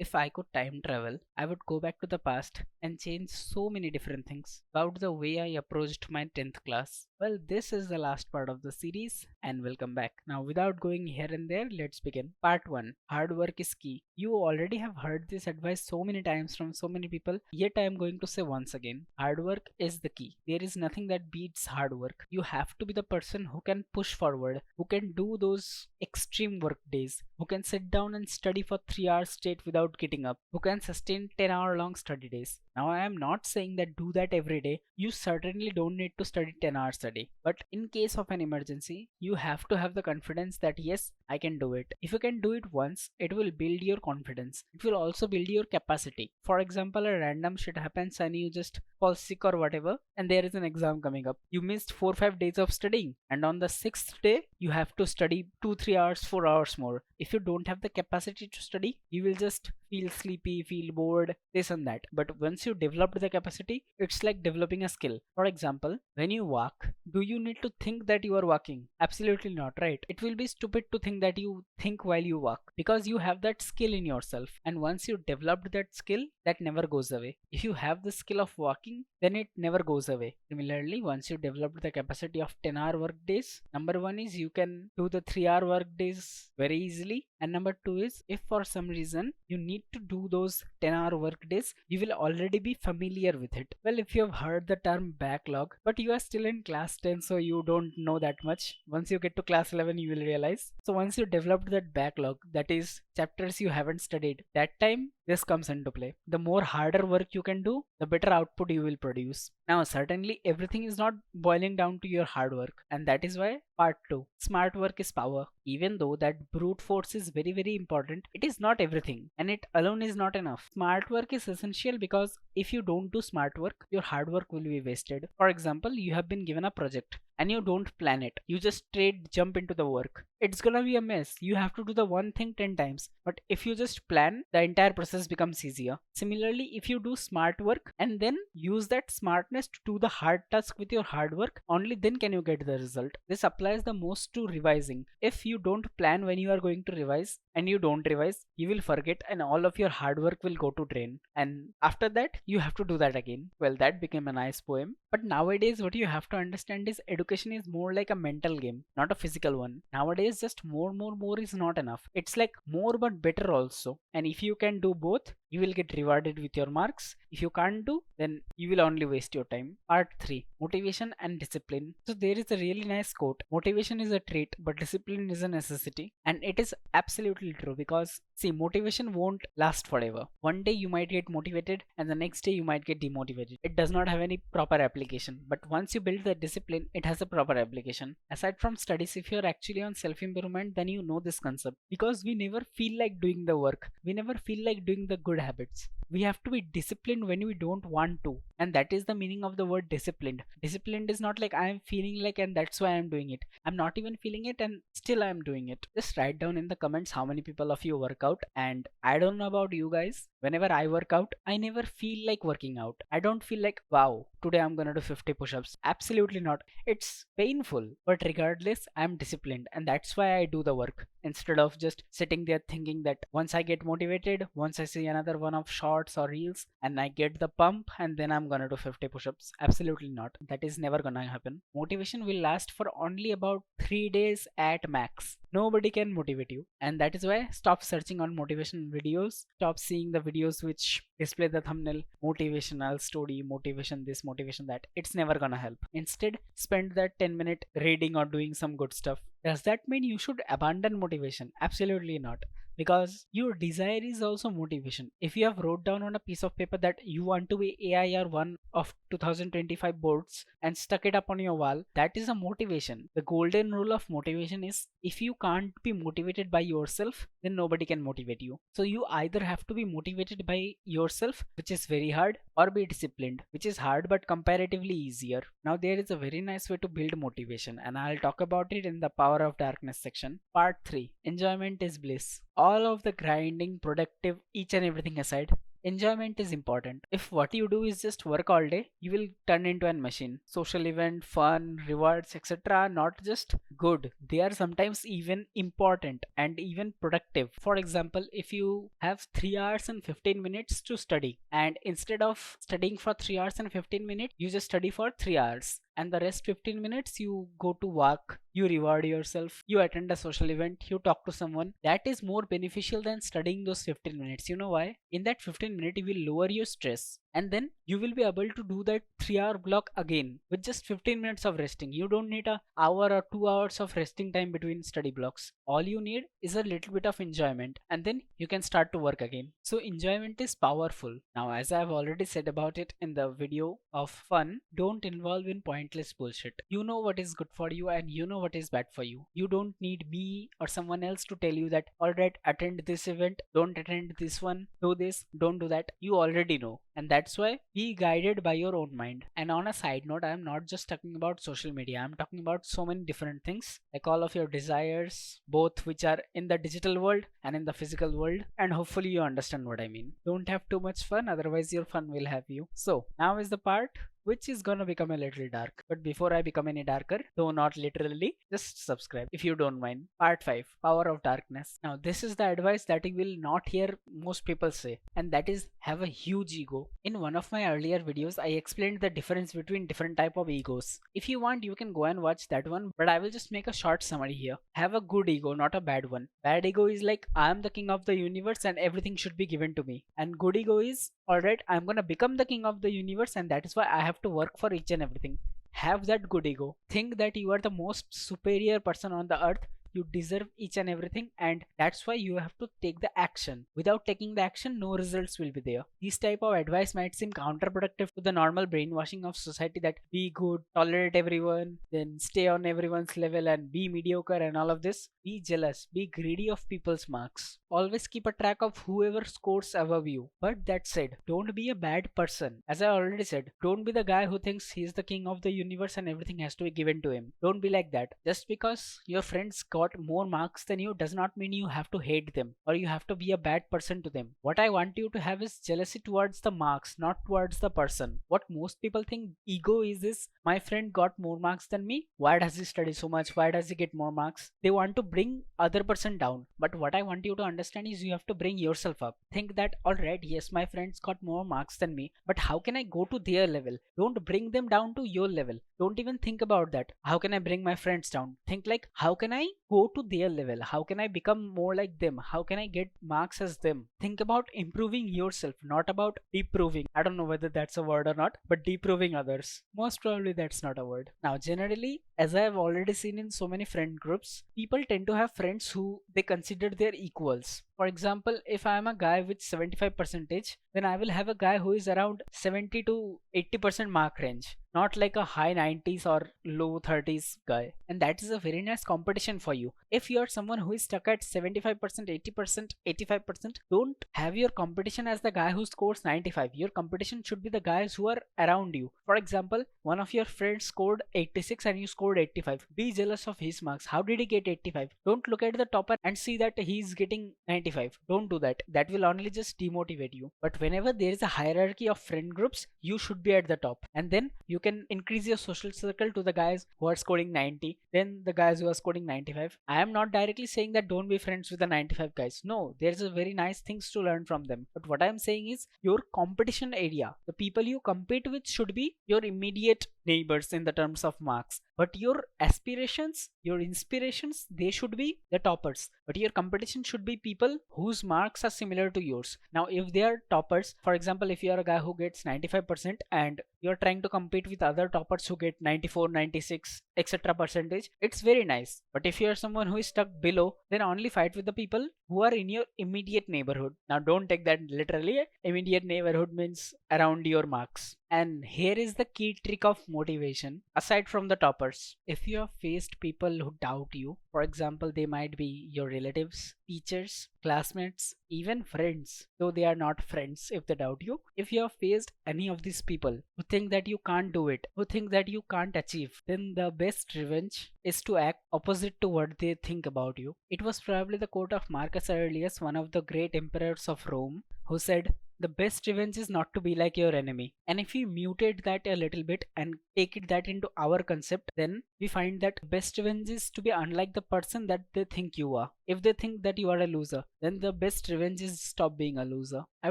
If I could time travel, I would go back to the past and change so many different things about the way I approached my 10th class. Well, this is the last part of the series, and welcome back. Now, without going here and there, let's begin. Part 1. Hard work is key. You already have heard this advice so many times from so many people, yet I am going to say once again, hard work is the key. There is nothing that beats hard work. You have to be the person who can push forward, who can do those extreme work days, who can sit down and study for 3 hours straight without getting up, who can sustain 10-hour long study days. Now, I am not saying that do that every day. You certainly don't need to study 10 hours a day. But in case of an emergency, you have to have the confidence that yes, I can do it. If you can do it once, it will build your confidence. It will also build your capacity. For example, a random shit happens and you just fall sick or whatever, and there is an exam coming up. You missed 4 or 5 days of studying, and on the 6th day, you have to study 2 3 hours, 4 hours more. If you don't have the capacity to study, you will just feel sleepy, feel bored, this and that. But once you develop the capacity, it's like developing a skill. For example, when you walk, do you need to think that you are walking? Absolutely not, right? It will be stupid to think that you think while you walk because you have that skill in yourself. And once you developed that skill, that never goes away. If you have the skill of walking, then it never goes away. Similarly, once you developed the capacity of 10-hour work days, number one is you can do the 3-hour work days very easily. And number two is if for some reason you need to do those 10-hour work days, you will already be familiar with it. Well, if you have heard the term backlog, but you are still in class 10, so you don't know that much. Once you get to class 11, you will realize. So once you developed that backlog, that is chapters you haven't studied, that time this comes into play. The more harder work you can do, the better output you will produce. Now, certainly everything is not boiling down to your hard work, and that is why part 2, smart work is power. Even though that brute force is very very important, it is not everything, and it alone is not enough. Smart work is essential because if you don't do smart work, your hard work will be wasted. For example, you have been given a project and you don't plan it, you just straight jump into the work. It's gonna be a mess. You have to do the one thing 10 times, but if you just plan, the entire process becomes easier. Similarly, if you do smart work and then use that smartness to do the hard task with your hard work, only then can you get the result. This applies the most to revising. If you don't plan when you are going to revise and you don't revise, you will forget and all of your hard work will go to drain, and after that you have to do that again. Well, that became a nice poem. But nowadays what you have to understand is education is more like a mental game, not a physical one. Nowadays just more is not enough. It's like more but better also, and if you can do both, you will get rewarded with your marks. If you can't do, then you will only waste your time. Part 3, motivation and discipline. So there is a really nice quote: motivation is a trait but discipline is a necessity. And it is absolutely true, because see, motivation won't last forever. One day you might get motivated and the next day you might get demotivated. It does not have any proper application. But once you build the discipline, it has a proper application. Aside from studies, if you're actually on self-improvement, then you know this concept, because we never feel like doing the work. We never feel like doing the good habits. We have to be disciplined when we don't want to, and that is the meaning of the word disciplined. Disciplined is not like I am feeling like and that's why I'm doing it. I'm not even feeling it and still I'm doing it. Just write down in the comments how many people of you work out. And I don't know about you guys, whenever I work out, I never feel like working out. I don't feel like, wow, today I'm gonna do 50 push-ups. Absolutely not. It's painful, but regardless, I'm disciplined, and that's why I do the work instead of just sitting there thinking that once I get motivated, once I see another one of shorts or reels and I get the pump, and then I'm gonna do 50 push-ups. Absolutely not. That is never gonna happen. Motivation will last for only about 3 days at max. Nobody can motivate you, and that is why stop searching on motivation videos. Stop seeing the videos which display the thumbnail motivational story, motivation this, motivation that. It's never gonna help. Instead, spend that 10-minute reading or doing some good stuff. Does that mean you should abandon motivation? Absolutely not, because your desire is also motivation. If you have wrote down on a piece of paper that you want to be AIR 1 of 2025 boards and stuck it up on your wall, that is a motivation. The golden rule of motivation is if you can't be motivated by yourself, then nobody can motivate you. So you either have to be motivated by yourself, which is very hard, or be disciplined, which is hard but comparatively easier. Now there is a very nice way to build motivation, and I'll talk about it in the power of darkness section. Part 3, enjoyment is bliss. All of the grinding, productive, each and everything aside, Enjoyment is important. If what you do is just work all day, you will turn into a machine. Social event, fun, rewards, etc. are not just good. They are sometimes even important and even productive. For example, if you have 3 hours and 15 minutes to study, and instead of studying for 3 hours and 15 minutes, you just study for 3 hours, and the rest 15 minutes you go to work, you reward yourself, you attend a social event, you talk to someone, that is more beneficial than studying those 15 minutes. You know why? In that 15 minutes you will lower your stress, and then you will be able to do that 3-hour block again with just 15 minutes of resting. You don't need a hour or 2 hours of resting time between study blocks. All you need is a little bit of enjoyment, and then you can start to work again. So enjoyment is powerful. Now, as I have already said about it in the video of fun, don't involve in pointless bullshit. You know what is good for you and you know what is bad for you. You don't need me or someone else to tell you that, alright, attend this event, don't attend this one, do this, don't do that. You already know. And that's why be guided by your own mind. And on a side note, I am not just talking about social media, I'm talking about so many different things, like all of your desires, both which are in the digital world and in the physical world. And hopefully you understand what I mean. Don't have too much fun, otherwise your fun will have you. So now is the part which is gonna become a little dark. But before I become any darker, though not literally, just subscribe if you don't mind. Part 5, Power of Darkness. Now this is the advice that you will not hear most people say, and that is, have a huge ego. In one of my earlier videos, I explained the difference between different type of egos. If you want, you can go and watch that one, but I will just make a short summary here. Have a good ego, not a bad one. Bad ego is like, I am the king of the universe and everything should be given to me. And good ego is, alright, I'm gonna become the king of the universe and that is why I have to work for each and everything. Have that good ego. Think that you are the most superior person on the earth. You deserve each and everything, and that's why you have to take the action. Without taking the action, no results will be there. This type of advice might seem counterproductive to the normal brainwashing of society, that be good, tolerate everyone, then stay on everyone's level and be mediocre and all of this. Be jealous, be greedy of people's marks. Always keep a track of whoever scores above you. But that said, don't be a bad person. As I already said, don't be the guy who thinks he's the king of the universe and everything has to be given to him. Don't be like that. Just because your friends got more marks than you does not mean you have to hate them or you have to be a bad person to them. What I want you to have is jealousy towards the marks, not towards the person. What most people think ego is my friend got more marks than me. Why does he study so much? Why does he get more marks? They want to bring other person down. But what I want you to understand is you have to bring yourself up. Think that, alright, yes, my friends got more marks than me, but how can I go to their level? Don't bring them down to your level. Don't even think about that. How can I bring my friends down? Think like, how can I go to their level? How can I become more like them? How can I get marks as them? Think about improving yourself, not about deproving. I don't know whether that's a word or not, but deproving others. Most probably that's not a word. Now, generally, as I have already seen in so many friend groups, people tend to have friends who they consider their equals. For example, if I am a guy with 75 percentage, then I will have a guy who is around 70 to 80% mark range, not like a high 90s or low 30s guy. And that is a very nice competition for you. If you are someone who is stuck at 75%, 80%, 85%, don't have your competition as the guy who scores 95. Your competition should be the guys who are around you. For example, one of your friends scored 86 and you scored 85. Be jealous of his marks. How did he get 85? Don't look at the topper and see that he's getting 95. Don't do that. That will only just demotivate you. But whenever there is a hierarchy of friend groups, you should be at the top. And then you can increase your social circle to the guys who are scoring 90, then the guys who are scoring 95. I am not directly saying that don't be friends with the 95 guys. No, there's a very nice things to learn from them. But what I am saying is your competition area, the people you compete with should be your immediate neighbors in the terms of marks. But your aspirations, your inspirations, they should be the toppers. But your competition should be people whose marks are similar to yours. Now, if they are toppers, for example, if you are a guy who gets 95% and you're trying to compete with other toppers who get 94, 96, etc. percentage, it's very nice. But if you are someone who is stuck below, then only fight with the people who are in your immediate neighborhood. Now, don't take that literally. Immediate neighborhood means around your marks. And here is the key trick of motivation aside from the toppers. If you have faced people who doubt you, for example, they might be your relatives, teachers, classmates, even friends, though they are not friends if they doubt you. If you have faced any of these people who think that you can't do it, who think that you can't achieve, then the best revenge is to act opposite to what they think about you. It was probably the quote of Marcus Aurelius, one of the great emperors of Rome, who said, the best revenge is not to be like your enemy. And if we mutate that a little bit and take it that into our concept, then we find that best revenge is to be unlike the person that they think you are. If they think that you are a loser, then the best revenge is stop being a loser. I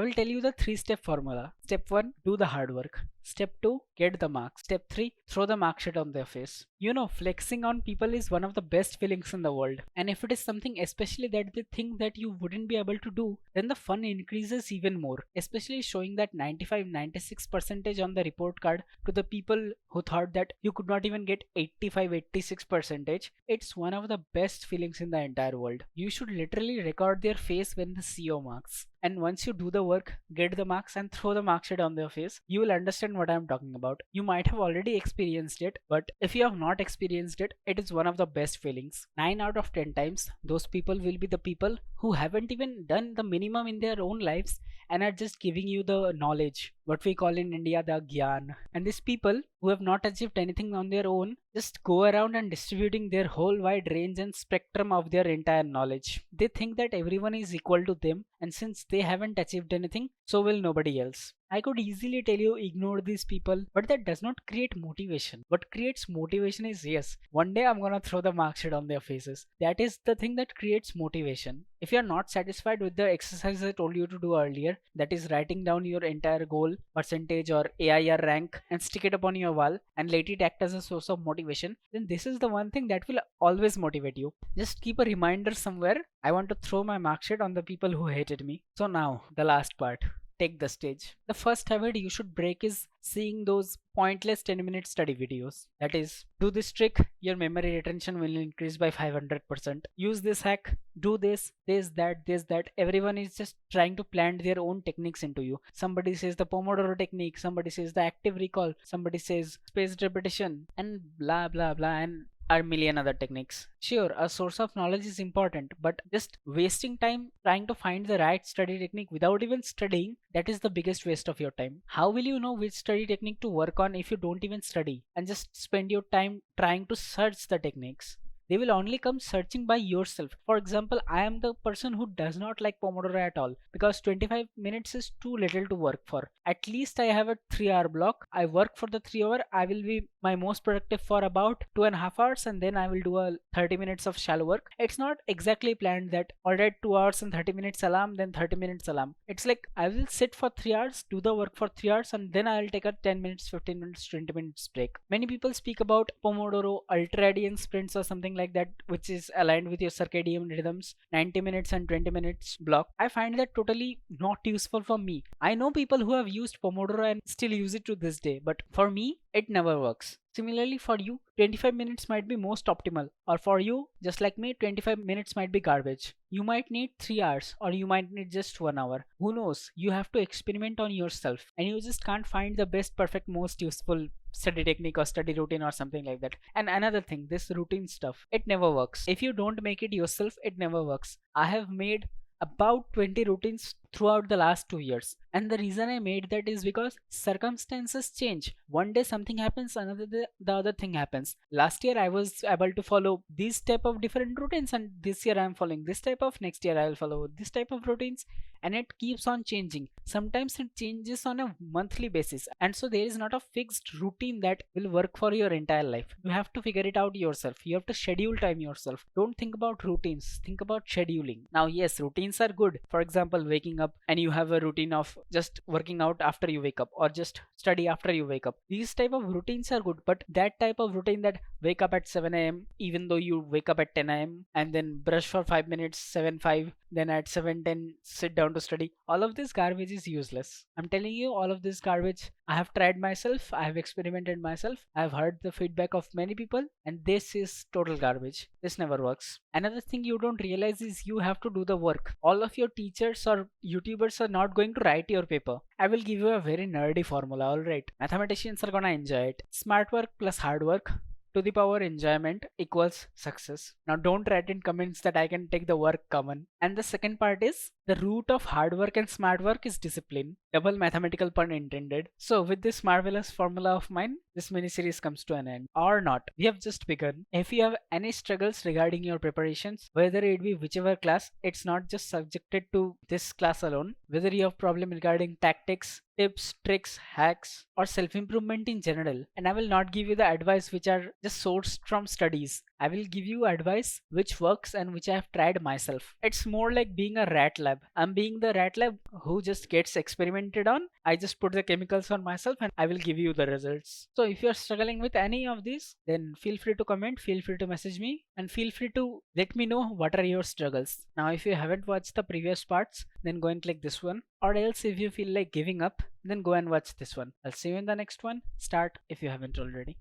will tell you the 3-step formula. Step 1, do the hard work. Step 2, get the marks. Step 3, throw the mark sheet on their face. You know, flexing on people is one of the best feelings in the world. And if it is something especially that they think that you wouldn't be able to do, then the fun increases even more. Especially showing that 95-96% on the report card to the people who thought that you could not even get 85-86%. It's one of the best feelings in the entire world. You should literally record their face when the CO marks. And once you do the work, get the marks and throw the mark sheet on their face, you will understand what I'm talking about. You might have already experienced it, but if you have not experienced it, it is one of the best feelings. 9 out of 10 times, those people will be the people who haven't even done the minimum in their own lives and are just giving you the knowledge, what we call in India the gyan. And these people who have not achieved anything on their own just go around and distributing their whole wide range and spectrum of their entire knowledge. They think that everyone is equal to them, and since they haven't achieved anything, so will nobody else. I could easily tell you ignore these people, but that does not create motivation. What creates motivation is, yes, one day I'm gonna throw the mark sheet on their faces. That is the thing that creates motivation. If you're not satisfied with the exercise I told you to do earlier, that is writing down your entire goal, percentage or AIR rank and stick it up on your wall and let it act as a source of motivation, then this is the one thing that will always motivate you. Just keep a reminder somewhere, I want to throw my mark sheet on the people who hated me. So now, the last part. Take the stage. The first habit you should break is seeing those pointless 10-minute study videos. That is, do this trick, your memory retention will increase by 500%. Use this hack, do this, this, that. Everyone is just trying to plant their own techniques into you. Somebody says the Pomodoro technique, somebody says the active recall, somebody says spaced repetition, and blah blah blah, and a million other techniques. Sure, a source of knowledge is important, but just wasting time trying to find the right study technique without even studying, that is the biggest waste of your time. How will you know which study technique to work on if you don't even study and just spend your time trying to search the techniques? They will only come searching by yourself. For example, I am the person who does not like Pomodoro at all because 25 minutes is too little to work for. At least I have a 3-hour block. I work for the 3 hour. I will be my most productive for about 2.5 hours, and then I will do a 30 minutes of shallow work. It's not exactly planned that alright 2 hours and 30 minutes alarm, then 30 minutes alarm. It's like I will sit for 3 hours, do the work for 3 hours, and then I will take a 10 minutes, 15 minutes, 20 minutes break. Many people speak about Pomodoro ultradian sprints or something like that, which is aligned with your circadian rhythms, 90 minutes and 20 minutes block. I find that totally not useful for me. I know people who have used Pomodoro and still use it to this day, but for me it never works. Similarly, for you, 25 minutes might be most optimal, or for you, just like me, 25 minutes might be garbage. You might need 3 hours, or you might need just 1 hour. Who knows? You have to experiment on yourself, and you just can't find the best, perfect, most useful study technique or study routine or something like that. And another thing, this routine stuff, it never works. If you don't make it yourself, it never works. I have made about 20 routines throughout the last 2 years, and the reason I made that is because circumstances change. One day something happens, another day the other thing happens. Last year I was able to follow these type of different routines, and this year I am following this type of, next year I will follow this type of routines, and it keeps on changing. Sometimes it changes on a monthly basis, and so there is not a fixed routine that will work for your entire life. You have to figure it out yourself. You have to schedule time yourself. Don't think about routines, think about scheduling. Now yes, routines are good. For example, waking up and you have a routine of just working out after you wake up, or just study after you wake up. These type of routines are good, but that type of routine that wake up at 7 a.m. even though you wake up at 10 a.m. and then brush for 5 minutes, 7:05, then at 7:10 sit down to study, all of this garbage is useless. I'm telling you, all of this garbage I have tried myself, I have experimented myself, I have heard the feedback of many people, and this is total garbage. This never works. Another thing you don't realize is you have to do the work. All of your teachers or YouTubers are not going to write your paper. I will give you a very nerdy formula, alright? Mathematicians are gonna enjoy it. Smart work plus hard work to the power enjoyment equals success. Now don't write in comments that I can take the work common. And the second part is the root of hard work and smart work is discipline. Double mathematical pun intended. So with this marvelous formula of mine, this mini series comes to an end. Or not. We have just begun. If you have any struggles regarding your preparations, whether it be whichever class, it's not just subjected to this class alone. Whether you have problem regarding tactics, tips, tricks, hacks, or self-improvement in general. And I will not give you the advice which are just sourced from studies. I will give you advice which works and which I have tried myself. It's more like being a rat lab. I'm being the rat lab who just gets experimented on. I just put the chemicals on myself and I will give you the results. So if you're struggling with any of these, then feel free to comment, feel free to message me, and feel free to let me know what are your struggles. Now if you haven't watched the previous parts, then go and click this one. Or else if you feel like giving up, then go and watch this one. I'll see you in the next one. Start if you haven't already.